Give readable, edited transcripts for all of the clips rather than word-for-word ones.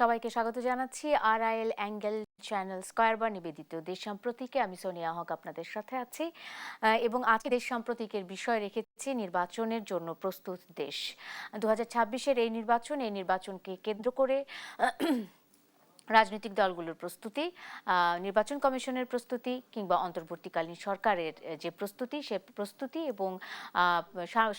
সবাইকে স্বাগত জানাচ্ছি আরআইএল অ্যাঙ্গেল চ্যানেল স্কয়ারবার নিবেদিত দেশ সাম্প্রতিকে। আমি সোনিয়া হক আপনাদের সাথে আছি এবং আজকে দেশ সাম্প্রতিকের বিষয় রেখেছি নির্বাচনের জন্য প্রস্তুত দেশ। 2026-এর এই নির্বাচনকে কেন্দ্র করে রাজনৈতিক দলগুলোর প্রস্তুতি, নির্বাচন কমিশনের প্রস্তুতি কিংবা অন্তর্বর্তীকালীন সরকারের যে প্রস্তুতি সে প্রস্তুতি এবং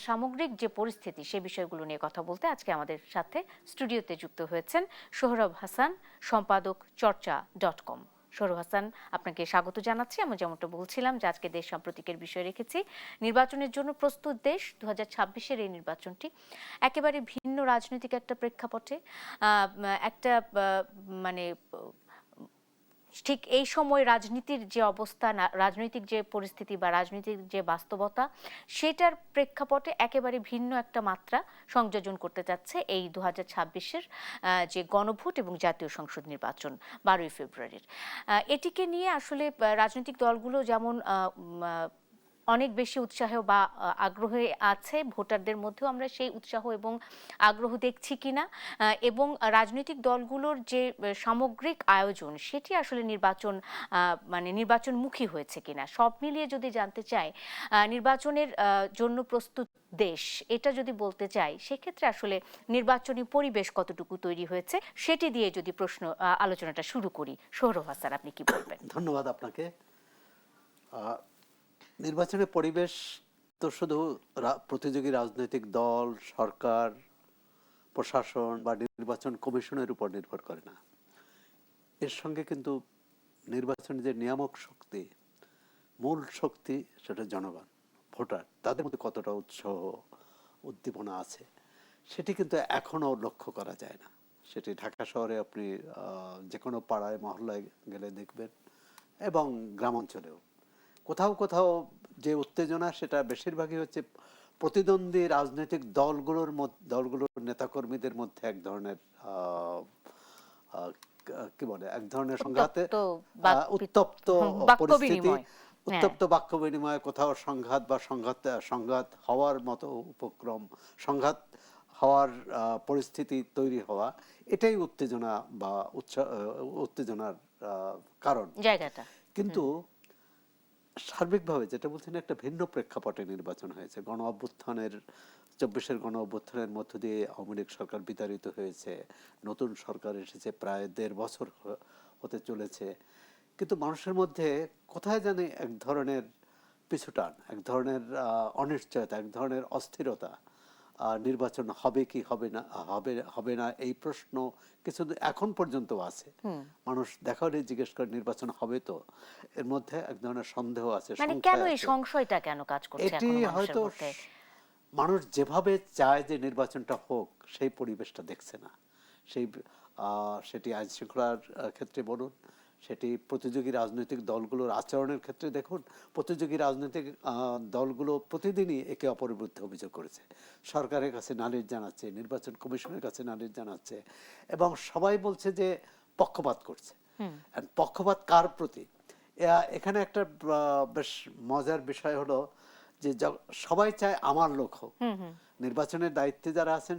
সামগ্রিক যে পরিস্থিতি সে বিষয়গুলো নিয়ে কথা বলতে আজকে আমাদের সাথে স্টুডিওতে যুক্ত হয়েছেন সোহরাব হাসান, সম্পাদক চর্চা.com। সোহরাব হাসান, আপনাকে স্বাগত জানাচ্ছি। আমি যেমনটা বলছিলাম যে আজকে দেশ সাম্প্রতিকের বিষয় রেখেছি নির্বাচনের জন্য প্রস্তুত দেশ। 2026-এর এই নির্বাচনটি একেবারে ভিন্ন রাজনৈতিক একটা প্রেক্ষাপটে, একটা মানে ঠিক এই সময় রাজনীতির যে অবস্থা, রাজনৈতিক যে পরিস্থিতি বা রাজনৈতিক যে বাস্তবতা, সেটার প্রেক্ষাপটে একেবারে ভিন্ন একটা মাত্রা সংযোজন করতে চাচ্ছে এই 2026-এর যে গণভোট এবং জাতীয় সংসদ নির্বাচন 12ই ফেব্রুয়ারির। এটিকে নিয়ে আসলে রাজনৈতিক দলগুলো যেমন অনেক বেশি উৎসাহ বা আগ্রহে আছে, ভোটারদের মধ্যেও আমরা সেই উৎসাহ এবং আগ্রহ দেখছি কিনা, এবং রাজনৈতিক দলগুলোর যে সামগ্রিক আয়োজন সেটি আসলে নির্বাচনমুখী হয়েছে কিনা, সব মিলিয়ে যদি জানতে চাই নির্বাচনের জন্য প্রস্তুত দেশ এটা যদি বলতে চাই, সেক্ষেত্রে আসলে নির্বাচনী পরিবেশ কতটুকু তৈরি হয়েছে সেটি দিয়ে যদি আলোচনাটা শুরু করি। সোহরাব হাসান, আপনি কি বলবেন? ধন্যবাদ আপনাকে। নির্বাচনের পরিবেশ তো শুধু প্রতিযোগী রাজনৈতিক দল, সরকার, প্রশাসন বা নির্বাচন কমিশনের উপর নির্ভর করে না। এর সঙ্গে কিন্তু নির্বাচনের যে নিয়ামক শক্তি, মূল শক্তি, সেটা জনগণ, ভোটার, তাদের মধ্যে কতটা উৎসাহ উদ্দীপনা আছে সেটি কিন্তু এখনও লক্ষ্য করা যায় না। সেটি ঢাকা শহরে আপনি যে কোনো পাড়ায় মহল্লায় গেলে দেখবেন, এবং গ্রাম অঞ্চলেও কোথাও কোথাও যে উত্তেজনা সেটা বেশিরভাগই হচ্ছে প্রতিদ্বন্দ্বী রাজনৈতিক দলগুলোর নেতাকর্মীদের মধ্যে এক ধরনের কি বলে, এক ধরনের সংঘাতে উত্তপ্ত পরিস্থিতি, উত্তপ্ত বাক্য বিনিময়, কোথাও সংঘাত বা সংঘাত হওয়ার মতো উপক্রম, সংঘাত হওয়ার পরিস্থিতি তৈরি হওয়া, এটাই উত্তেজনা বা উত্তেজনার কারণ জায়গাটা। কিন্তু সার্বিকভাবে যেটা বলছেন, একটা ভিন্ন প্রেক্ষাপটে নির্বাচন হয়েছে। 24-এর গণ অভ্যুত্থানের মধ্য দিয়ে আওয়ামী লীগ সরকার বিতাড়িত হয়েছে, নতুন সরকার এসেছে, প্রায় 1.5 বছর হতে চলেছে। কিন্তু মানুষের মধ্যে কোথায় জানি এক ধরনের পিছুটান, এক ধরনের অনিশ্চয়তা, এক ধরনের অস্থিরতা। নির্বাচন হবে কি হবে না এই প্রশ্ন কিছু এখন পর্যন্ত আছে। মানুষ দেখা হলে জিজ্ঞেস করে নির্বাচন হবে তো, এর মধ্যে এক ধরনের সন্দেহ আছে। কেন এই সংশয়টা কেন কাজ করছে এটি হয়তো মানুষ যেভাবে চায় যে নির্বাচনটা হোক সেই পরিবেশটা দেখছে না। সেটি আইন শৃঙ্খলার ক্ষেত্রে বলুন, সেটি প্রতিযোগী রাজনৈতিক দলগুলোর আচরণের ক্ষেত্রে দেখুন। প্রতিযোগী রাজনৈতিক দলগুলো প্রতিদিনই একে অপরের বিরুদ্ধে অভিযোগ করেছে, সরকারের কাছে নালিশ জানাচ্ছে, নির্বাচন কমিশনের কাছে নালিশ জানাচ্ছে, এবং সবাই বলছে যে পক্ষপাত করছে। পক্ষপাত কার প্রতি? এখানে একটা বেশ মজার বিষয় হলো যে সবাই চায় আমার লোক হোক। নির্বাচনের দায়িত্বে যারা আছেন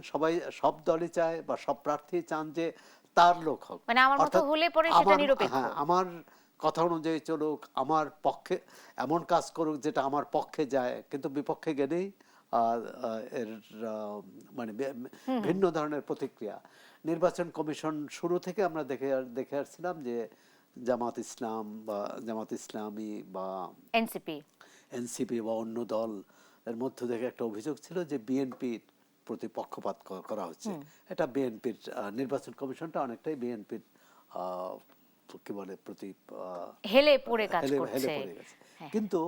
সব দলই চায় বা সব প্রার্থী চান যে তার লোক হোক, আমার কথা অনুযায়ী চলুক, আমার পক্ষে এমন কাজ করুক যেটা আমার পক্ষে যায়, কিন্তু বিপক্ষে গেলেই এর মানে ভিন্ন ধরনের প্রতিক্রিয়া। নির্বাচন কমিশন শুরু থেকে আমরা দেখে আসছিলাম যে জামাত ইসলামী বা এনসিপি বা অন্য দল এর মধ্য থেকে একটা অভিযোগ ছিল যে বিএনপির প্রতি পক্ষপাত করা হচ্ছে। এটা বিএনপির নির্বাচন কমিশনটা অনেকটাই বিএনপির কি বলে প্রতি হেলে পড়ে গেছে। কিন্তু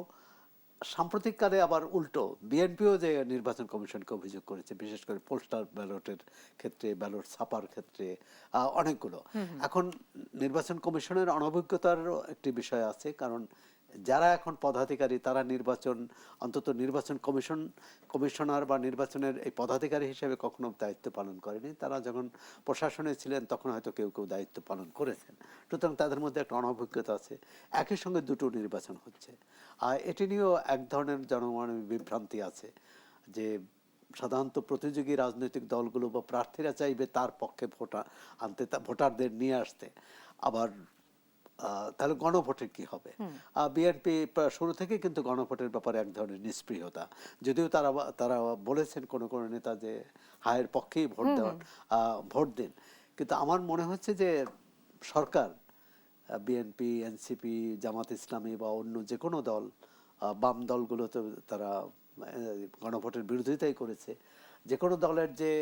সাম্প্রতিককালে আবার উল্টো, বিএনপিও যে নির্বাচন কমিশনকে অভিযোগ করেছে, বিশেষ করে পোস্টাল ব্যালটের ক্ষেত্রে, ব্যালট ছাপার ক্ষেত্রে অনেকগুলো। এখন নির্বাচন কমিশনের অনভিজ্ঞতারও একটি বিষয় আছে, কারণ যারা এখন পদাধিকারী তারা অন্তত নির্বাচন কমিশনার বা নির্বাচনের এই পদাধিকারী হিসেবে কখনো দায়িত্ব পালন করেনি। তারা যখন প্রশাসনে ছিলেন তখন হয়তো কেউ দায়িত্ব পালন করেছেন, সুতরাং তাদের মধ্যে একটা অনভিজ্ঞতা আছে। একই সঙ্গে দুটো নির্বাচন হচ্ছে, আর এটি নিয়েও এক ধরনের জনমনে বিভ্রান্তি আছে যে সাধারণত প্রতিযোগী রাজনৈতিক দলগুলো বা প্রার্থীরা চাইবে তার পক্ষে ভোটারদের নিয়ে আসতে। আবার তাহলে গণভোটের কি হবে? বিএনপি শুরু থেকে কিন্তু গণভোটের ব্যাপারে এক ধরনের নিষ্ক্রিয়তা, যদিও তারা বলেছেন কোন কোন নেতা যে হায়ের পক্ষেই ভোট দিন, কিন্তু আমার মনে হচ্ছে যে সরকার, বিএনপি, এনসিপি, জামাত ইসলামী বা অন্য যে কোনো দল, বাম দলগুলো তো তারা গণভোটের বিরোধিতাই করেছে। যে কোনো দলের যে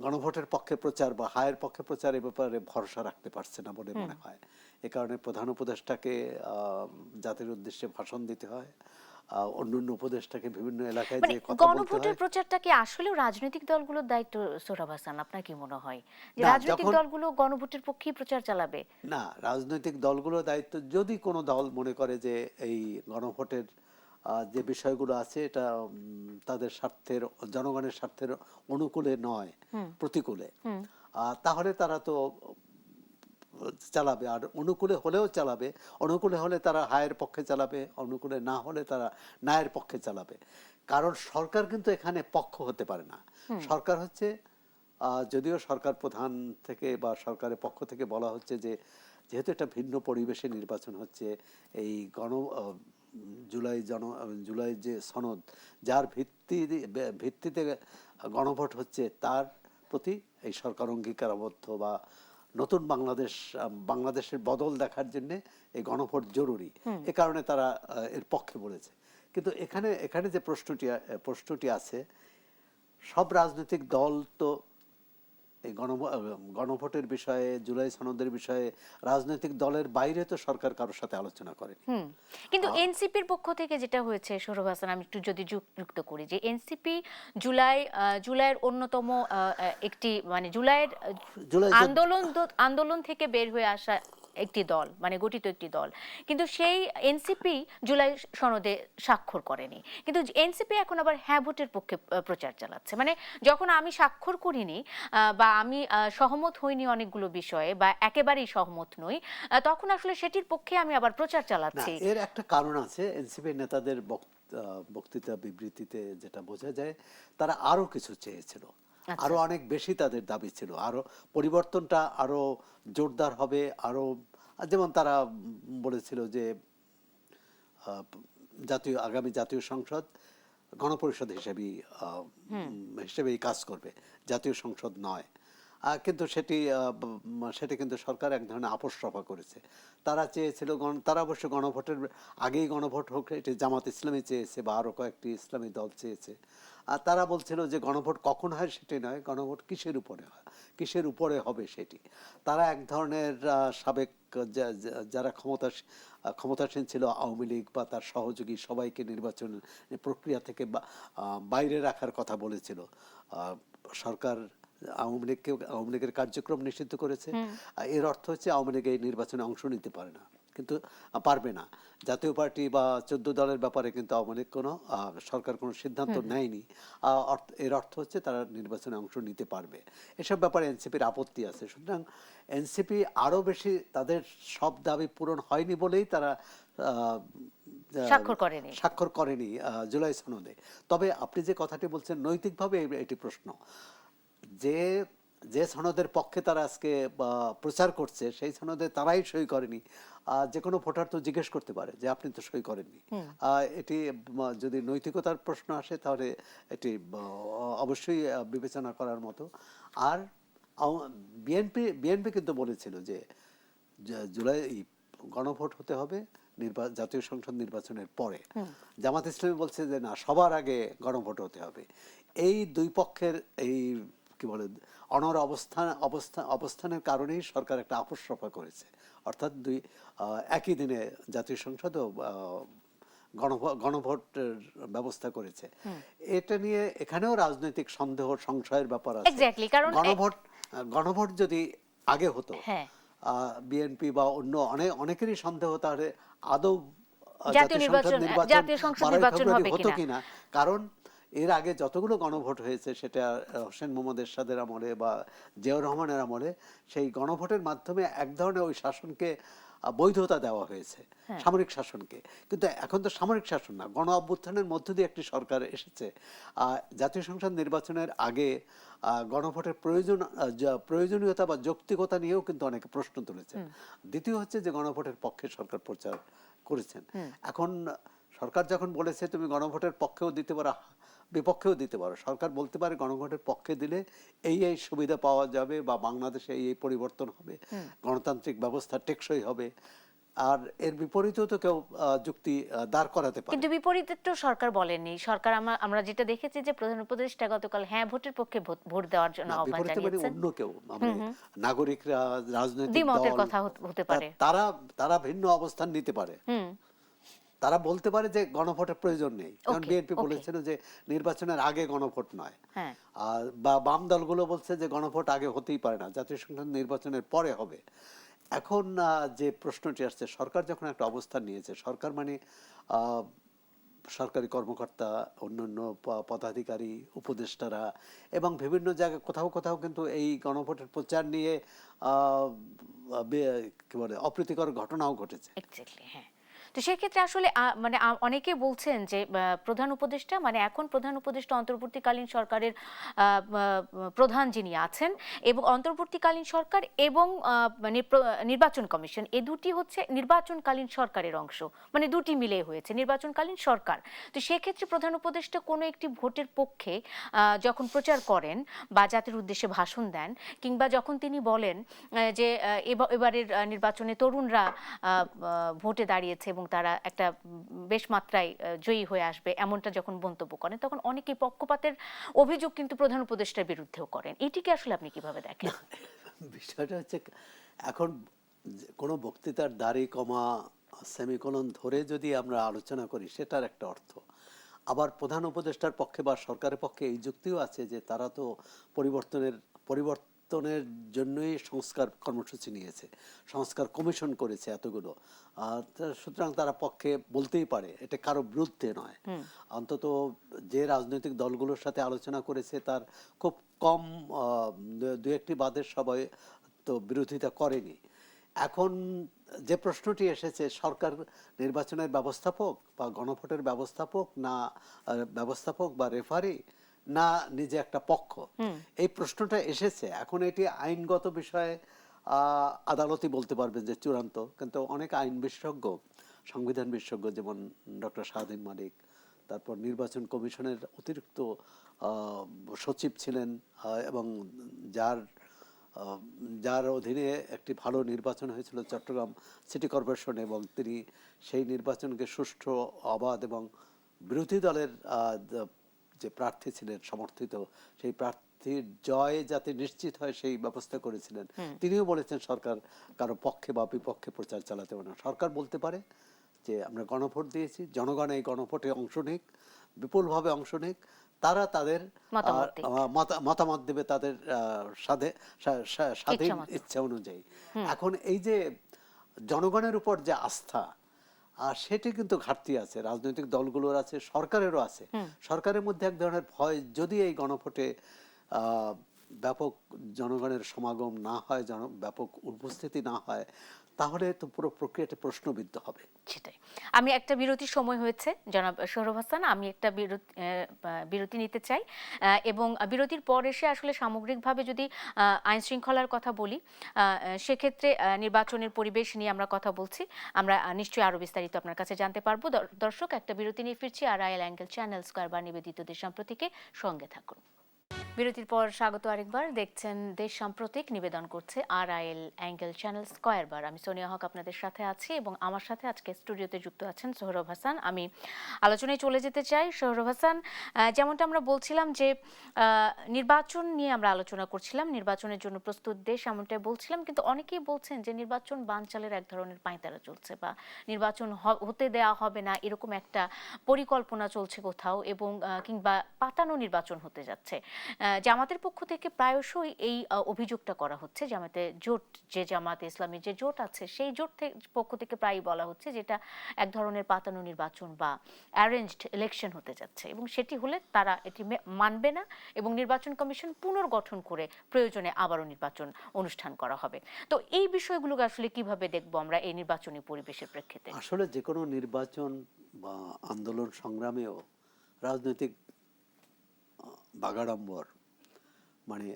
গণভোটের পক্ষে প্রচার বা হায়ের পক্ষে প্রচার এ ব্যাপারে ভরসা রাখতে পারছে না বলে মনে হয়। এ কারণে প্রধান উপদেষ্টাকে জাতির উদ্দেশ্যে ভাষণ দিতে হয়, অন্যান্য উপদেষ্টাকে বিভিন্ন এলাকায় মানে যে কথা বলতে গণভোটের হয়। প্রচারটা কি আসলেও রাজনৈতিক দলগুলোর দায়িত্ব? সোহরাব হাসান, আপনার কি মনে হয় যে না, রাজনৈতিক যখন দলগুলো গণভোটের পক্ষেই প্রচার চালাবে? না, রাজনৈতিক দলগুলোর দায়িত্ব, যদি কোনো দল মনে করে যে এই গণভোটের যে বিষয়গুলো আছে এটা তাদের স্বার্থের, জনগণের স্বার্থের অনুকূলে নয়, প্রতিকূলে, তাহলে তারা তো চালাবে। আর অনুকূলে হলেও চালাবে, অনুকূলে হলে তারা হায়ের পক্ষে চালাবে, অনুকূলে না হলে তারা ন্যায়ের পক্ষে চালাবে। কারণ সরকার কিন্তু এখানে পক্ষ হতে পারে না। সরকার হচ্ছে, যদিও সরকার প্রধান থেকে বা সরকারের পক্ষ থেকে বলা হচ্ছে যে যেহেতু একটা ভিন্ন পরিবেশে নির্বাচন হচ্ছে, এই জুলাই যে সনদ, যার ভিত্তিতে গণভোট হচ্ছে, তার প্রতি এই সরকার অঙ্গীকারাবদ্ধ বা নতুন বাংলাদেশের বদল দেখার জন্য এই গণভোট জরুরি। এ কারণে তারা এর পক্ষে বলেছে। কিন্তু এখানে যে প্রশ্নটি আছে, সব রাজনৈতিক দল তো এই গণভোটের বিষয়ে, জুলাই সনদের বিষয়ে রাজনৈতিক দলের বাইরে তো সরকার কারোর সাথে আলোচনা করেনি। কিন্তু এনসিপির পক্ষ থেকে যেটা হয়েছে, সোহরাব হাসান, আমি একটু যদি যুক্ত করি যে এনসিপি জুলাইয়ের অন্যতম একটি, মানে জুলাইয়ের জুলাই আন্দোলন থেকে বের হয়ে আসা একটি দল, মানে গঠিত একটি দল, কিন্তু সেই এনসিপি জুলাই সনদে স্বাক্ষর করেনি। কিন্তু এনসিপি এখন আবার হ্যাঁ ভোটের পক্ষে প্রচার চালাচ্ছে। মানে যখন আমি স্বাক্ষর করিনি বা আমি সহমত হইনি অনেকগুলো বিষয়ে বা একেবারেই সহমত নই, তখন আসলে সেটির পক্ষে আমি আবার প্রচার না, চালাচ্ছি। এর একটা কারণ আছে। এনসিপি নেতাদের বক্তৃতা বিবৃতিতে যেটা বোঝা যায়, তারা আরো কিছু চেয়েছিল, আরো অনেক বেশি তাদের দাবি ছিল, আরো পরিবর্তনটা আরো জোরদার হবে, আরো, যেমন তারা বলেছিল যে আগামী জাতীয় সংসদ গণপরিষদ হিসেবেই কাজ করবে, জাতীয় সংসদ নয়। কিন্তু সেটি কিন্তু সরকার এক ধরনের আপোষ রফা করেছে। তারা চেয়েছিল, তারা অবশ্য গণভোটের আগেই গণভোট হোক, এটি জামাত ইসলামী চেয়েছে বা আরো কয়েকটি ইসলামী দল চেয়েছে। আর তারা বলছিল যে গণভোট কখন হয় সেটি নয়, গণভোট কিসের উপরে হয়, কিসের উপরে হবে সেটি। তারা এক ধরনের সাবেক যারা ক্ষমতাসীন ছিল, আওয়ামী লীগ বা তার সহযোগী সবাইকে নির্বাচন প্রক্রিয়া থেকে বাইরে রাখার কথা বলেছিল। সরকার আওয়ামী লীগের কার্যক্রম নিষিদ্ধ করেছে। এর অর্থ হচ্ছে আওয়ামী লীগ এই নির্বাচনে অংশ নিতে পারবে না। জাতীয় পার্টি বা 14 দলের ব্যাপারে কিন্তু আওয়ামী লীগ সরকার কোনো সিদ্ধান্ত নেয়নি। এর অর্থ হচ্ছে তারা নির্বাচনে অংশ নিতে পারবে। এসব ব্যাপারে এনসিপির আপত্তি আছে। সুতরাং এনসিপি আরো বেশি, তাদের সব দাবি পূরণ হয়নি বলেই তারা স্বাক্ষর করেনি জুলাই সনদে। তবে আপনি যে কথাটি বলছেন, নৈতিকভাবে এটি প্রশ্ন, যে যে সনদের পক্ষে তারা আজকে প্রচার করছে, সেই সনদে তারাই সই করেনি। যে কোনো ভোটার তো জিজ্ঞেস করতে পারে যে আপনি তো সই করেননি। এটি যদি নৈতিকতার প্রশ্ন আসে, তাহলে এটি অবশ্যই বিবেচনা করার মতো। আর বিএনপি কিন্তু বলেছিল যে জুলাই গণভোট হতে হবে জাতীয় সংসদ নির্বাচনের পরে। জামাত ইসলামী বলছে যে না, সবার আগে গণভোট হতে হবে। এই দুই পক্ষের এই কি বলে অনড় অবস্থানের কারণেই সরকার একটা আপোষ রফা করেছে। অর্থাৎ একই দিনে জাতীয় সংসদ ও গণভোটের ব্যবস্থা করেছে। এটা নিয়ে এখানেও রাজনৈতিক সংশয়ের ব্যাপার আছে। গণভোট যদি আগে হতো, বিএনপি বা অন্য অনেকেরই সন্দেহ, তাহলে আদৌ জাতীয় সংসদ নির্বাচন হতো কিনা। কারণ এর আগে যতগুলো গণভোট হয়েছে, সেটা হোসেন মোহাম্মদ এরশাদের আমলে বা জিয়াউর রহমানের আমলে, সেই গণভোটের মাধ্যমে এক ধরনের ওই শাসনকে বৈধতা দেওয়া হয়েছে সামরিক শাসনকে, কিন্তু এখন তো সামরিক শাসন না, গণ অভ্যুত্থানের মধ্য দিয়ে একটি সরকার এসেছে। জাতীয় সংসদ নির্বাচনের আগে গণভোটের প্রয়োজনীয়তা বা যৌক্তিকতা নিয়েও কিন্তু অনেকে প্রশ্ন তুলেছে। দ্বিতীয় হচ্ছে যে গণভোটের পক্ষে সরকার প্রচার করেছেন। এখন সরকার যখন বলেছে তুমি গণভোটের পক্ষেও দিতে পারো বিপক্ষেও দিতে পারো, সরকার বলতে পারে গণভোটের পক্ষে দিলে এই এই সুবিধা পাওয়া যাবে বা বাংলাদেশে এই এই পরিবর্তন হবে, গণতান্ত্রিক ব্যবস্থা টেকসই হবে। আর এর বিপরীতেও তো কেউ যুক্তি দাঁড় করাতে পারে। কিন্তু বিপরীতে তো সরকার বলেনি। সরকার আমরা যেটা দেখেছি যে প্রধান উপদেষ্টা গতকাল হ্যাঁ ভোটের পক্ষে ভোট দেওয়ার জন্য আহ্বান বিপরীতে মানে জানিয়েছেন। অন্য কেউ, মানে নাগরিকরা, রাজনৈতিক দ্বিমতের দল, কথা হতে পারে। তারা ভিন্ন অবস্থান নিতে পারে। তারা বলতে পারে যে গণভোটের প্রয়োজন নেই, কারণ বিএনপি বলেছিল যে নির্বাচনের আগে গণভোট নয়, বা বাম দলগুলো বলছে যে গণভোট আগে হতেই পারে না, জাতীয় সংসদ নির্বাচনের পরে হবে। এখন যে প্রশ্নটি আসছে, সরকার যখন একটা অবস্থান নিয়েছে, সরকার মানে সরকারি কর্মকর্তা, অন্যান্য পদাধিকারী, উপদেষ্টারা এবং বিভিন্ন জায়গায় কোথাও কোথাও কিন্তু এই গণভোটের প্রচার নিয়ে কি বলে অপ্রীতিকর ঘটনাও ঘটেছে। এক্স্যাক্টলি, হ্যাঁ। তো সেক্ষেত্রে আসলে মানে অনেকে বলছেন যে প্রধান উপদেষ্টা মানে এখন প্রধান উপদেষ্টা অন্তর্বর্তীকালীন সরকারের প্রধান যিনি আছেন, এবং অন্তর্বর্তীকালীন সরকার এবং নির্বাচন কমিশন, এ দুটি হচ্ছে নির্বাচনকালীন সরকারের অংশ, মানে দুটি মিলে হয়েছে নির্বাচনকালীন সরকার। তো সেক্ষেত্রে প্রধান উপদেষ্টা কোনো একটি ভোটের পক্ষে যখন প্রচার করেন বা জাতির উদ্দেশ্যে ভাষণ দেন, কিংবা যখন তিনি বলেন যে এবারের নির্বাচনে তরুণরা ভোটে দাঁড়িয়েছে এবং তারা একটা বেশ মাত্রায় জয়ী হয়ে আসবে, এমনটা যখন মন্তব্য করেন, তখন অনেকে পক্ষপাতের অভিযোগ কিন্তু প্রধান উপদেষ্টার বিরুদ্ধেও করেন। এটিকে আসলে আপনি কিভাবে দেখেন? বিষয়টা হচ্ছে, এখন কোনো বক্তৃতার দাড়ি কমা সেমিকোলন ধরে যদি আমরা আলোচনা করি সেটার একটা অর্থ। আবার প্রধান উপদেষ্টার পক্ষে বা সরকারের পক্ষে এই যুক্তিও আছে যে তারা তো পরিবর্তনের জন্যই সংস্কার কর্মসূচি নিয়েছে, সংস্কার কমিশন করেছে এতগুলো, সুতরাং তারা পক্ষে বলতেই পারে, এটা কারো বিরুদ্ধে নয়। অন্তত যে রাজনৈতিক দলগুলোর সাথে আলোচনা করেছে তার খুব কম দু একটি বাদের সবাই তো বিরোধিতা করেনি। এখন যে প্রশ্নটি এসেছে, সরকার নির্বাচনের ব্যবস্থাপক বা গণভোটের ব্যবস্থাপক বা রেফারি, না নিজে একটা পক্ষ, এই প্রশ্নটা এসেছে। এখন এটি আইনগত বিষয়ে আদালতই বলতে পারবেন যে চূড়ান্ত, কিন্তু অনেক আইন বিশেষজ্ঞ, সংবিধান বিশেষজ্ঞ যেমন ডক্টর শাহদিন মালিক, তারপর নির্বাচন কমিশনের অতিরিক্ত সচিব ছিলেন এবং যার অধীনে একটি ভালো নির্বাচন হয়েছিল চট্টগ্রাম সিটি কর্পোরেশন, এবং তিনি সেই নির্বাচনকে সুষ্ঠু, অবাধ এবং বিরোধী দলের যে প্রার্থী ছিলেন সমর্থিত, সেই প্রার্থীর জয় যাতে নিশ্চিত হয় সেই ব্যবস্থা করেছিলেন। তিনিও বলেছেন সরকার কারো পক্ষে বা বিপক্ষে প্রচার চালাতে পারে না। সরকার বলতে পারে যে আমরা গণভোট দিয়েছি, জনগণ এই গণভোটে অংশ নিক, বিপুলভাবে অংশ নিক, তারা তাদের মতামত দেবে তাদের স্বাধীন ইচ্ছা অনুযায়ী। এখন এই যে জনগণের উপর যে আস্থা, সেটি কিন্তু ঘাটতি আছে, রাজনৈতিক দলগুলোর আছে, সরকারেরও আছে। সরকারের মধ্যে এক ধরনের ভয়, যদি এই গণভোটে ব্যাপক জনগণের সমাগম না হয়, ব্যাপক উপস্থিতি না হয়, তাহলে তো পুরো প্রক্রিয়াটা প্রশ্নবিদ্ধ হবে। সেটাই। আমি একটা বিরতির সময় হয়েছে জনাব সোহরাব হাসান, আমি একটা বিরতি নিতে চাই, এবং বিরতির পর এসে আসলে সামগ্রিকভাবে যদি আইন শৃঙ্খলার কথা বলি, সেক্ষেত্রে নির্বাচনের পরিবেশ নিয়ে আমরা কথা বলছি, আমরা নিশ্চয়ই আরো বিস্তারিত আপনার কাছে জানতে পারবো। দর্শক, একটা বিরতি নিয়ে ফিরছি। RIL অ্যাঙ্গেল চ্যানেল স্কয়ার বার নিবেদিত দেশ সাম্প্রতিকে সঙ্গে থাকুন। বিরতির পর স্বাগত আরেকবার। দেখছেন দেশ সাম্প্রতিক, নিবেদন করছে RIL অ্যাঙ্গেল চ্যানেল স্কয়ার বার। আমি সোনিয়া হক আপনাদের সাথে আছি এবং আমার সাথে আজকে স্টুডিওতে যুক্ত আছেন সোহরাব হাসান। আমি আলোচনায় চলে যেতে চাই। সোহরাব হাসান, যেমনটা আমরা বলছিলাম যে নির্বাচন নিয়ে আমরা আলোচনা করছিলাম, নির্বাচনের জন্য প্রস্তুত দেশ এমনটাই বলছিলাম, কিন্তু অনেকেই বলছেন যে নির্বাচন বানচালের এক ধরনের পাঁয়তারা চলছে, বা নির্বাচন হতে দেওয়া হবে না এরকম একটা পরিকল্পনা চলছে কোথাও, এবং কিংবা পাতানো নির্বাচন হতে যাচ্ছে। জামাতের পক্ষ থেকে প্রায়শই এই অভিযোগটা করা হচ্ছে, জামাতে জোট, যে জামাত ইসলামী যে জোট আছে সেই জোট পক্ষ থেকে প্রায়ই বলা হচ্ছে যেটা এক ধরনের পাতানো নির্বাচন বা অ্যারেঞ্জড ইলেকশন হতে যাচ্ছে, এবং সেটি হলে তারা এটি মানবে না এবং নির্বাচন কমিশন পুনর্গঠন করে প্রয়োজনে আবারও নির্বাচন অনুষ্ঠান করা হবে। তো এই বিষয়গুলোকে আসলে কিভাবে দেখবো আমরা এই নির্বাচনী পরিবেশের প্রেক্ষিতে? আসলে যে কোনো নির্বাচন বা আন্দোলন সংগ্রামেও রাজনৈতিক বাগাড়ম্বর, মানে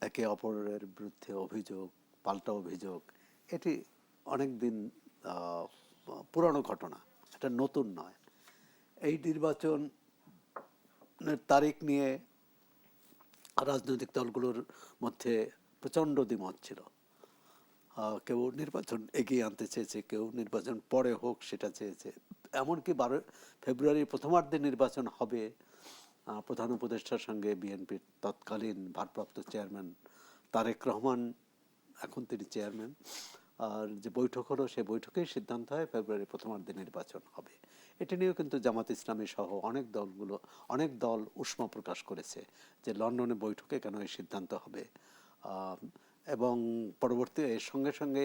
একে অপরের বিরুদ্ধে অভিযোগ, পাল্টা অভিযোগ, এটি অনেক দিন পুরানো ঘটনা, এটা নতুন নয়। এই নির্বাচনের তারিখ নিয়ে রাজনৈতিক দলগুলোর মধ্যে প্রচণ্ড দ্বিমত ছিল। কেউ নির্বাচন এগিয়ে আনতে চেয়েছে, কেউ নির্বাচন পরে হোক সেটা চেয়েছে। এমনকি 12 ফেব্রুয়ারির প্রথমার্ধে নির্বাচন হবে, প্রধান উপদেষ্টার সঙ্গে বিএনপির তৎকালীন ভারপ্রাপ্ত চেয়ারম্যান তারেক রহমান, এখন তিনি চেয়ারম্যান, আর যে বৈঠক হলো সেই বৈঠকেই সিদ্ধান্ত হয় ফেব্রুয়ারির প্রথমার্ধে নির্বাচন হবে। এটা নিয়েও কিন্তু জামাত ইসলামী সহ অনেক দল উষ্মা প্রকাশ করেছে যে লন্ডনে বৈঠকে কেন এই সিদ্ধান্ত হবে। এবং পরবর্তী এর সঙ্গে সঙ্গে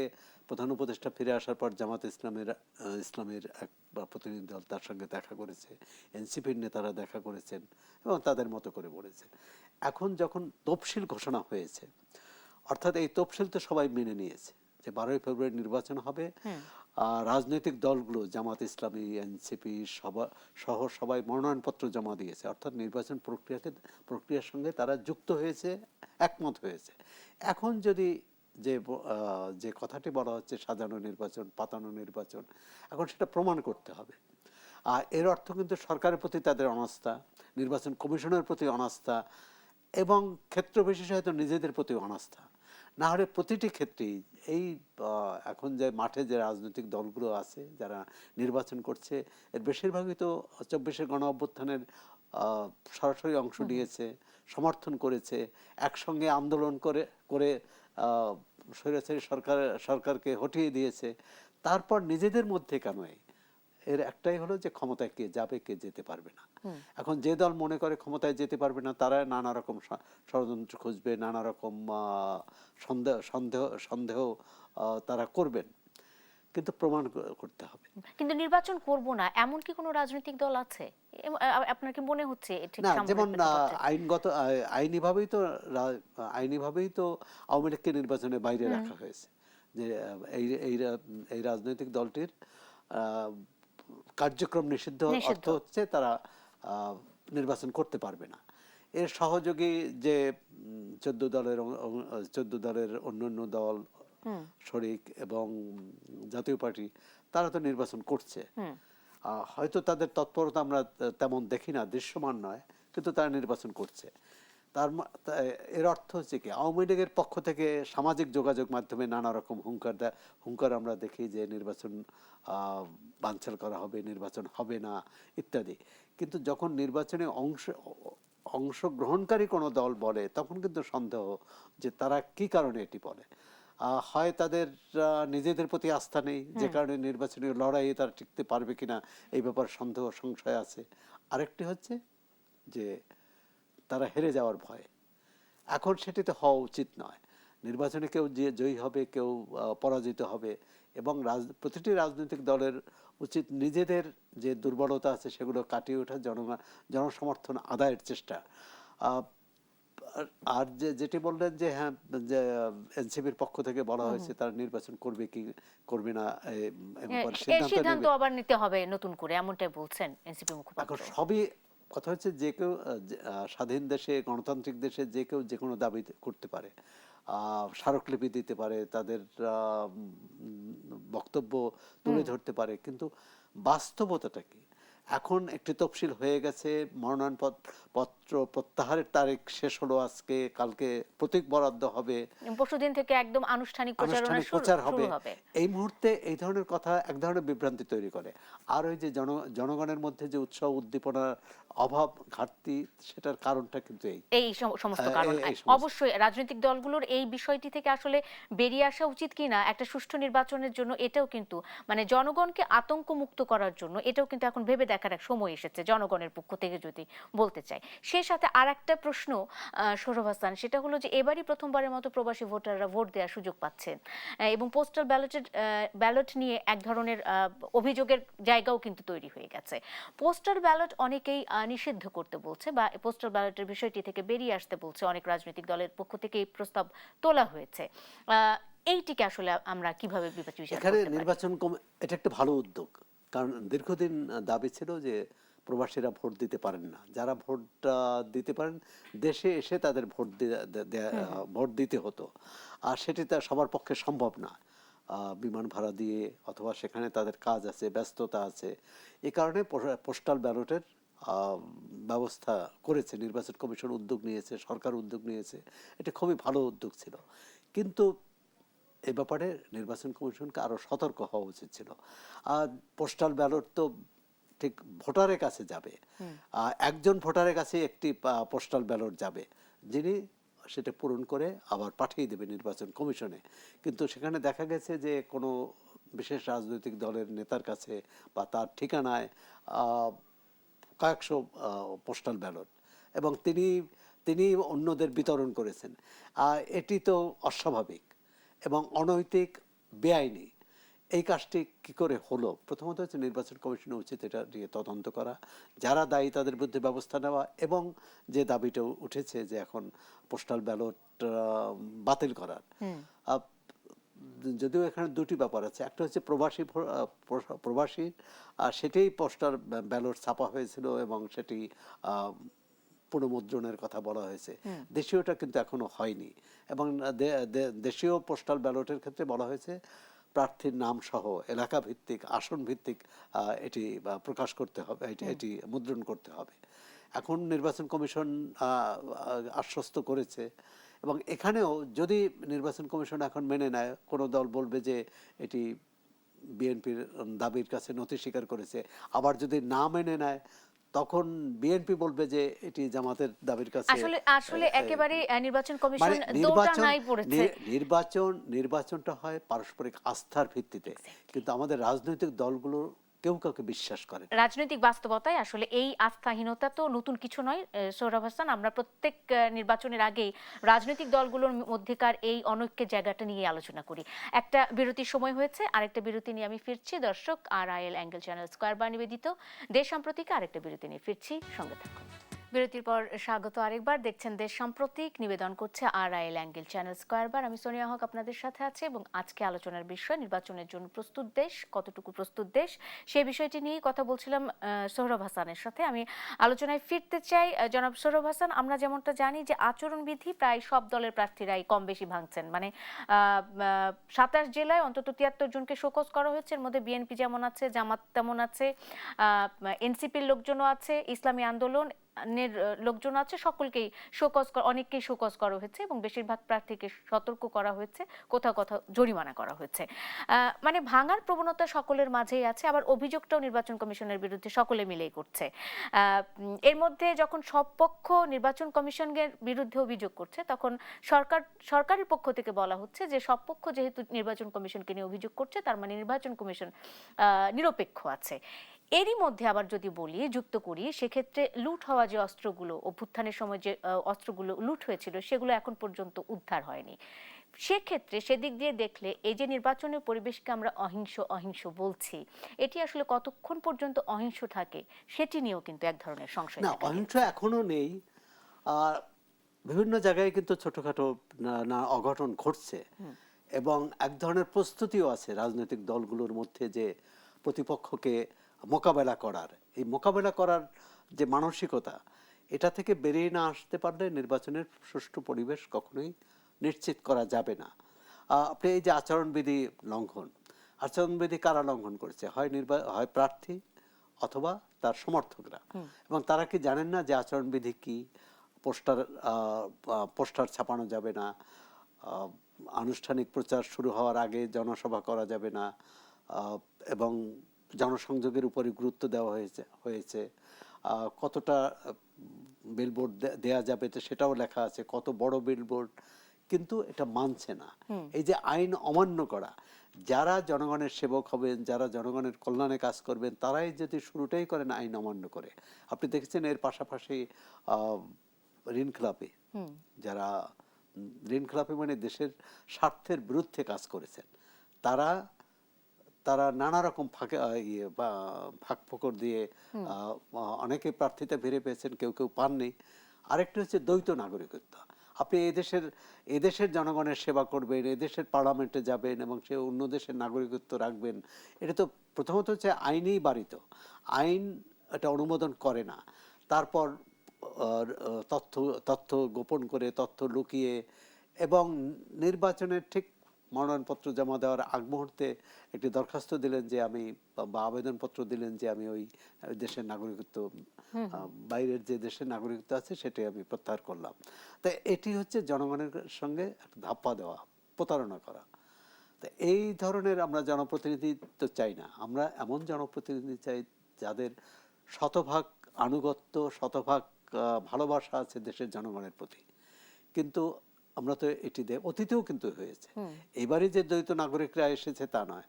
প্রধান উপদেষ্টা ফিরে আসার পর জামাত ইসলামের এক প্রতিনিধি দল তার সঙ্গে দেখা করেছে, এনসিপির নেতারা দেখা করেছেন এবং তাদের মতো করে বলেছেন। এখন যখন তফসিল ঘোষণা হয়েছে, অর্থাৎ এই তফসিল তো সবাই মেনে নিয়েছে যে 12 ফেব্রুয়ারি নির্বাচন হবে, রাজনৈতিক দলগুলো জামাত ইসলামী, এনসিপি সহ সবাই মনোনয়নপত্র জমা দিয়েছে, অর্থাৎ নির্বাচন প্রক্রিয়ার সঙ্গে তারা যুক্ত হয়েছে, একমত হয়েছে। এখন যদি যে কথাটি বলা হচ্ছে সাজানো নির্বাচন, পাতানো নির্বাচন, এখন সেটা প্রমাণ করতে হবে। আর এর অর্থ কিন্তু সরকারের প্রতি তাদের অনাস্থা, নির্বাচন কমিশনের প্রতি অনাস্থা এবং ক্ষেত্র বিশেষে হয়তো নিজেদের প্রতি অনাস্থা। না হলে প্রতিটি ক্ষেত্রেই এই এখন যে মাঠে যে রাজনৈতিক দলগুলো আছে যারা নির্বাচন করছে, এর বেশিরভাগই তো 24-এর গণ অভ্যুত্থানের সরাসরি অংশ নিয়েছে, সমর্থন করেছে, একসঙ্গে আন্দোলন করে স্বৈরাচারী সরকারকে হটিয়ে দিয়েছে। তারপর নিজেদের মধ্যে কেন এর একটাই হলো যে ক্ষমতায় কে যাবে, কে যেতে পারবে না। এখন যে দল মনে করে ক্ষমতায় যেতে পারবে না, তারা নানা রকম ষড়যন্ত্র খুঁজবে, নানা রকম সন্দেহ তারা করবেন, কিন্তু প্রমাণ করতে হবে। কিন্তু নির্বাচন করব না এমন কি কোনো রাজনৈতিক দল আছে? আপনার কি মনে হচ্ছে ঠিক না, সামনের যেমন প্রেক্ষাপটে? আইনিভাবেই তো আওয়ামী লীগকে নির্বাচনের বাইরে রাখা হয়েছে, যে এই রাজনৈতিক দলটির কার্যক্রম নিষিদ্ধ। অর্থ হচ্ছে তারা নির্বাচন করতে পারবে না। এর সহযোগী যে 14 দলের অন্যান্য দল শরিক এবং জাতীয় পার্টি, তারা তো নির্বাচন করছে। হয়তো তাদের তৎপরতা আমরা তেমন দেখি না, দৃশ্যমান নয়, কিন্তু তারা নির্বাচন করছে। এর অর্থ হচ্ছে কি, আওয়ামী লীগের পক্ষ থেকে সামাজিক যোগাযোগ মাধ্যমে নানা রকম হুঙ্কার আমরা দেখি যে নির্বাচন বানচাল করা হবে, নির্বাচন হবে না ইত্যাদি। কিন্তু যখন নির্বাচনে অংশগ্রহণকারী কোনো দল বলে, তখন কিন্তু সন্দেহ যে তারা কি কারণে এটি বলে। হয় তাদের নিজেদের প্রতি আস্থা নেই, যে কারণে নির্বাচনী লড়াইয়ে তারা টিকতে পারবে কিনা এই ব্যাপারে সন্দেহ সংশয় আছে। আরেকটি হচ্ছে যে তারা হেরে যাওয়ার ভয়। এখন সেটিতে হওয়া উচিত নয়। নির্বাচনে কেউ যে জয়ী হবে, কেউ পরাজিত হবে, এবং প্রতিটি রাজনৈতিক দলের উচিত নিজেদের যে দুর্বলতা আছে সেগুলো কাটিয়ে ওঠা, জনসমর্থন আদায়ের চেষ্টা। আর যেটি বললেন যে হ্যাঁ, যে এনসিপির পক্ষ থেকে বলা হয়েছে তারা নির্বাচন করবে কি করবে না সিদ্ধান্ত আবার নিতে হবে নতুন করে, এমনটাই বলছেন এনসিপি মুখপাত্র। এখন সবই কথা হচ্ছে, যে কেউ স্বাধীন দেশে, গণতান্ত্রিক দেশে যে কেউ যে কোনো দাবি করতে পারে, স্মারকলিপি দিতে পারে, তাদের বক্তব্য তুলে ধরতে পারে, কিন্তু বাস্তবতাটা কি? এখন একটি তফসিল হয়ে গেছে, মনোনয়নপত্র প্রত্যাহারের তারিখ শেষ হলো আজকে, কালকে প্রতীক বরাদ্দ হবে, পরশুদিন থেকে একদম আনুষ্ঠানিক প্রচার হবে। এই মুহূর্তে এই ধরনের কথা এক ধরনের বিভ্রান্তি তৈরি করে। আর ওই যে জনগণের মধ্যে যে উৎসাহ উদ্দীপনার অভাব, ঘাটতি, সেটার কারণটা কিন্তু এই সমস্ত কারণ। অবশ্যই রাজনৈতিক দলগুলোর এই বিষয়টি থেকে আসলে বেরিয়ে আসা উচিত কিনা একটা সুষ্ঠু নির্বাচনের জন্য, এটাও কিন্তু মানে জনগণকে আতঙ্ক মুক্ত করার জন্য এটাও কিন্তু এখন ভেবে দেখার এক সময় এসেছে জনগণের পক্ষ থেকে যদি বলতে চাই। শেষ সেই সাথে আর একটা প্রশ্ন সৌরভ হাসান, সেটা হলো যে এবারই প্রথমবারের মতো প্রবাসী ভোটাররা ভোট দেওয়ার সুযোগ পাচ্ছেন এবং পোস্টাল ব্যালট নিয়ে এক ধরনের অভিযোগের জায়গাও কিন্তু তৈরি হয়ে গেছে। পোস্টাল ব্যালট অনেকেই নিষিদ্ধ করতে বলছে বা পোস্টাল ব্যালটের বিষয়টি থেকে বেরিয়ে আসতে বলছে, অনেক রাজনৈতিক দলের পক্ষ থেকে এই প্রস্তাব তোলা হয়েছে। এইটিকে আসলে আমরা কিভাবে বিবেচনা এখানে করতে পারি? নির্বাচন এটা একটা ভালো উদ্যোগ, কারণ দীর্ঘদিন দাবি ছিল যে প্রবাসীরা ভোট দিতে পারেন না, যারা ভোট দিতে পারেন দেশে এসে তাদের ভোট দিতে হতো, আর সেটি তার সবার পক্ষে সম্ভব না, বিমান ভাড়া দিয়ে অথবা সেখানে তাদের কাজ আছে, ব্যস্ততা আছে। এ কারণে পোস্টাল ব্যালটের ব্যবস্থা করেছে, নির্বাচন কমিশন উদ্যোগ নিয়েছে, সরকার উদ্যোগ নিয়েছে, এটা খুবই ভালো উদ্যোগ ছিল। কিন্তু এই ব্যাপারে নির্বাচন কমিশনকে আরো সতর্ক হওয়া উচিত ছিল। আর পোস্টাল ব্যালট তো ঠিক ভোটারের কাছে যাবে, একজন ভোটারের কাছে একটি পোস্টাল ব্যালট যাবে, যিনি সেটা পূরণ করে আবার পাঠিয়ে দেবে নির্বাচন কমিশনে। কিন্তু সেখানে দেখা গেছে যে কোনো বিশেষ রাজনৈতিক দলের নেতার কাছে বা তার ঠিকানায় কয়েকশো পোস্টাল ব্যালট, এবং তিনি অন্যদের বিতরণ করেছেন। এটি তো অস্বাভাবিক এবং অনৈতিক, বেআইনি। এই কাজটি কি করে হলো? প্রথমত হচ্ছে নির্বাচন কমিশনের উচিত এটা নিয়ে তদন্ত করা, যারা দায়ী তাদের বিরুদ্ধে ব্যবস্থা নেওয়া, এবং যে দাবিটা উঠেছে যে এখন পোস্টাল ব্যালট বাতিল করার। যদিও এখানে দুটি ব্যাপার আছে, একটা হচ্ছে প্রবাসী সেটাই পোস্টাল ব্যালট ছাপা হয়েছিল এবং সেটি পুনর্মুদ্রণের কথা বলা হয়েছে। দেশীয়টা কিন্তু এখনো হয়নি, এবং দেশীয় পোস্টাল ব্যালটের ক্ষেত্রে বলা হয়েছে প্রার্থীর নাম সহ এলাকা ভিত্তিক, আসন ভিত্তিক এটি প্রকাশ করতে হবে, এটি মুদ্রণ করতে হবে। এখন নির্বাচন কমিশন আশ্বস্ত করেছে, এবং এখানেও যদি নির্বাচন কমিশন এখন মেনে নেয়, কোনো দল বলবে যে এটি বিএনপির দাবির কাছে নথি স্বীকার করেছে, আবার যদি না মেনে নেয় তখন বিএনপি বলবে যে এটি জামাতের দাবির কাছে। আসলে একেবারে নির্বাচন কমিশন মানে দোটানায় পড়েছে। নির্বাচনটা হয় পারস্পরিক আস্থার ভিত্তিতে, কিন্তু আমাদের রাজনৈতিক দলগুলো কেউ কাউকে বিশ্বাস করে না। রাজনৈতিক বাস্তবতায় আসলে এই আস্থাহীনতা তো নতুন কিছু নয় সৌরভ হাসান। আমরা প্রত্যেক নির্বাচনের আগেই রাজনৈতিক দলগুলোর মধ্যেকার এই অনৈক্যের জায়গাটা নিয়ে আলোচনা করি। একটা বিরতির সময় হয়েছে, আরেকটা বিরতি নিয়ে আমি ফিরছি। দর্শক, RIL অ্যাঙ্গেল চ্যানেল স্কয়ার বার নিবেদিত দেশ সাম্প্রতিক আরেকটা বিরতি নিয়ে ফিরছি, সঙ্গে থাকুন। বিরতির পর স্বাগত আরেকবার। দেখছেন দেশ সাম্প্রতিক, নিবেদন করছে RIL অ্যাঙ্গেল চ্যানেল স্কয়ার বার। আমি সোনিয়া হক আপনাদের সাথে আছি, এবং আজকে আলোচনার বিষয় নির্বাচনের জন্য প্রস্তুত দেশ, কতটুকু প্রস্তুত দেশ, সেই বিষয়টি নিয়ে কথা বলছিলাম সৌরভ হাসানের সাথে। আমি আলোচনায় ফিরতে চাই। জনাব সৌরভ হাসান, আমরা যেমনটা জানি যে আচরণবিধি প্রায় সব দলের প্রার্থীরাই কম বেশি ভাঙছেন। মানে 27 জেলায় অন্তত 73 জনকে শোকজ করা হয়েছে। এর মধ্যে বিএনপি যেমন আছে, জামাত তেমন আছে, এনসিপির লোকজনও আছে, ইসলামী আন্দোলন লোকজন আছে, সকলকেই অনেককেই শোকজ করা হয়েছে, এবং বেশিরভাগ প্রার্থীকে সতর্ক করা হয়েছে, কোথাও কোথাও জরিমানা করা হয়েছে। মানে ভাঙার প্রবণতা সকলের মাঝেই আছে, আবার অভিযোগটাও নির্বাচন কমিশনের বিরুদ্ধে সকলে মিলেই করছে। এর মধ্যে যখন সব পক্ষ নির্বাচন কমিশনের বিরুদ্ধে অভিযোগ করছে, তখন সরকারের পক্ষ থেকে বলা হচ্ছে যে সব পক্ষ যেহেতু নির্বাচন কমিশনকে নিয়ে অভিযোগ করছে, তার মানে নির্বাচন কমিশন নিরপেক্ষ আছে। এরই মধ্যে আবার যদি বলি, যুক্ত করি, সেক্ষেত্রে লুট হওয়া যে অস্ত্রগুলো, অভ্যুত্থানের সময় যে অস্ত্রগুলো লুট হয়েছিল, সেগুলো এখন পর্যন্ত উদ্ধার হয়নি। সেক্ষেত্রে সেদিক দিয়ে দেখলে এই যে নির্বাচনের পরিবেশকে আমরা অহিংস বলছি, এটি আসলে কতক্ষণ পর্যন্ত অহিংস থাকে সেটি নিয়েও কিন্তু এক ধরনের সংশয় না, দেখা অহিংস দিচ্ছে। এখনো নেই। আর বিভিন্ন জায়গায় কিন্তু ছোটখাটো না অঘটন ঘটছে, এবং এক ধরনের প্রস্তুতিও আছে রাজনৈতিক দলগুলোর মধ্যে যে প্রতিপক্ষকে মোকাবেলা করার, এই মোকাবেলা করার যে মানসিকতা, এটা থেকে বেরিয়ে না আসতে পারলে নির্বাচনের সুষ্ঠু পরিবেশ কখনোই নিশ্চিত করা যাবে না। আপনি এই যে আচরণবিধি কারা লঙ্ঘন করেছে? হয় প্রার্থী অথবা তার সমর্থকরা। এবং তারা কি জানেন না যে আচরণবিধি কি? পোস্টার ছাপানো যাবে না, আনুষ্ঠানিক প্রচার শুরু হওয়ার আগে জনসভা করা যাবে না, এবং জনসংযোগের উপরে গুরুত্ব দেওয়া হয়েছে। কতটা বিলবোর্ড দেয়া যাবে তো সেটাও লেখা আছে, কত বড় বিলবোর্ড, কিন্তু এটা মানছে না। এই যে আইন অমান্য করা, যারা জনগণের সেবক হবেন, যারা জনগণের কল্যাণে কাজ করবেন, তারাই যদি শুরুটাই করেন আইন অমান্য করে। আপনি দেখেছেন এর পাশাপাশি আহ, ঋণ খেলাপি যারা ঋণ খেলাপি মানে দেশের স্বার্থের বিরুদ্ধে কাজ করেছেন, তারা তারা নানা রকম ফাঁকে ফাঁক ফোকর দিয়ে অনেকে প্রার্থিতা ফিরে পেয়েছেন, কেউ কেউ পাননি। আরেকটি হচ্ছে দ্বৈত নাগরিকত্ব। আপনি এদেশের জনগণের সেবা করবেন, এদেশের পার্লামেন্টে যাবেন এবং সে অন্য দেশের নাগরিকত্ব রাখবেন, এটা তো প্রথমত হচ্ছে আইনেই বারিত। আইন এটা অনুমোদন করে না। তারপর তথ্য তথ্য গোপন করে, তথ্য লুকিয়ে, এবং নির্বাচনের ঠিক মনোনয়নপত্র জমা দেওয়ার আগ মুহূর্তে একটি দরখাস্ত দিলেন যে আমি, বা আবেদনপত্র দিলেন যে আমি ওই দেশের নাগরিকত্ব, বাইরের যে দেশের নাগরিকত্ব আছে সেটাই আমি প্রত্যাহার করলাম। তাই এটি হচ্ছে জনগণের সঙ্গে একটা ধাপ্পা দেওয়া, প্রতারণা করা। তো এই ধরনের আমরা জনপ্রতিনিধিত্ব চাই না। আমরা এমন জনপ্রতিনিধি চাই যাদের শতভাগ আনুগত্য, শতভাগ ভালোবাসা আছে দেশের জনগণের প্রতি। কিন্তু আমরা তো এটি অতীতেও কিন্তু হয়েছে, এবারে যে দ্বৈত নাগরিকরা এসেছে তা নয়।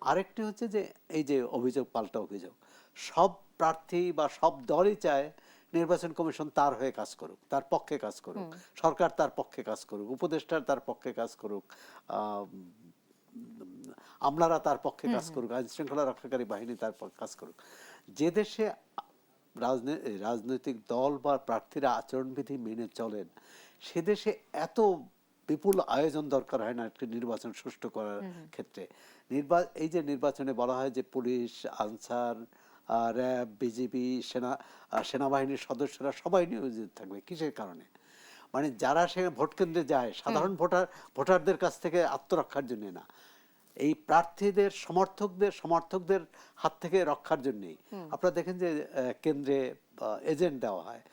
আরেকটি হচ্ছে যে এই যে অভিযোগ, পাল্টা অভিযোগ, সব প্রার্থী বা সব দলই চায় নির্বাচন কমিশন তার হয়ে কাজ করুক, তার পক্ষে কাজ করুক, সরকার তার পক্ষে কাজ করুক, উপদেষ্টা তার পক্ষে কাজ করুক, আমলারা তার পক্ষে কাজ করুক, আইন শৃঙ্খলা রক্ষাকারী বাহিনী তার পক্ষে কাজ করুক। যে দেশে রাজনৈতিক দল বা প্রার্থীরা আচরণবিধি মেনে চলেন, সে দেশে এত বিপুল আয়োজন দরকার হয় না একটি নির্বাচন সুষ্ঠু করার ক্ষেত্রে। এই যে নির্বাচনে বলা হয় যে পুলিশ, আনসার, র্যাব, বিজিবি, সেনাবাহিনীর সদস্যরা সবাই নিয়োজিত থাকবে। কিসের কারণে? মানে যারা সে ভোট কেন্দ্রে যায়, সাধারণ ভোটারদের কাছ থেকে আত্মরক্ষার জন্য না, এই প্রার্থীদের সমর্থকদের হাত থেকে রক্ষার জন্যই। আপনারা দেখেন যে কেন্দ্রে এজেন্ট দেওয়া হয়,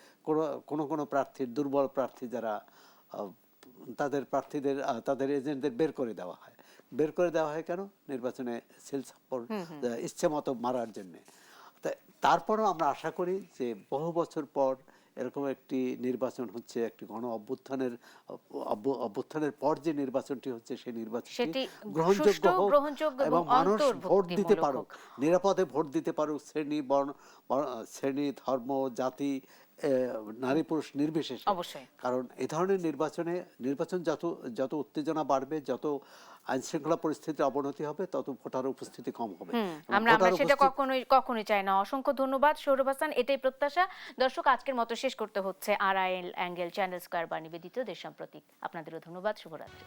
কোনো প্রার্থীর, দুর্বল প্রার্থী যারা, তাদের এজেন্টদের বের করে দেওয়া হয়। কেন? নির্বাচনে সিলসাপ্পর ইচ্ছে মতো মারার জন্য। তারপরও আমরা আশা করি যে বহু বছর পর এরকম একটি নির্বাচন হচ্ছে, একটি গণ অভ্যুত্থানের পর যে নির্বাচনটি হচ্ছে, সেই নির্বাচনটি গ্রহণযোগ্য হোক এবং মানুষ ভোট দিতে পারুক, নিরাপদে ভোট দিতে পারুক, শ্রেণী, ধর্ম, জাতি, নারী পুরুষ নির্বিশেষে। কারণ এই ধরনের নির্বাচন যত উত্তেজনা বাড়বে, যত আইন শৃঙ্খলা পরিস্থিতির অবনতি হবে, তত ভোটার উপস্থিতি কম হবে। আমরা সেটা কখনোই চাই না। অসংখ্য ধন্যবাদ সৌরভ হাসান, এটাই প্রত্যাশা। দর্শক, আজকের মতো শেষ করতে হচ্ছে RI অ্যাঙ্গেল, চ্যানেল স্কয়ার বা নিবেদিত দেশ সাম্প্রতিক। আপনাদেরও ধন্যবাদ। শুভরাত্রি।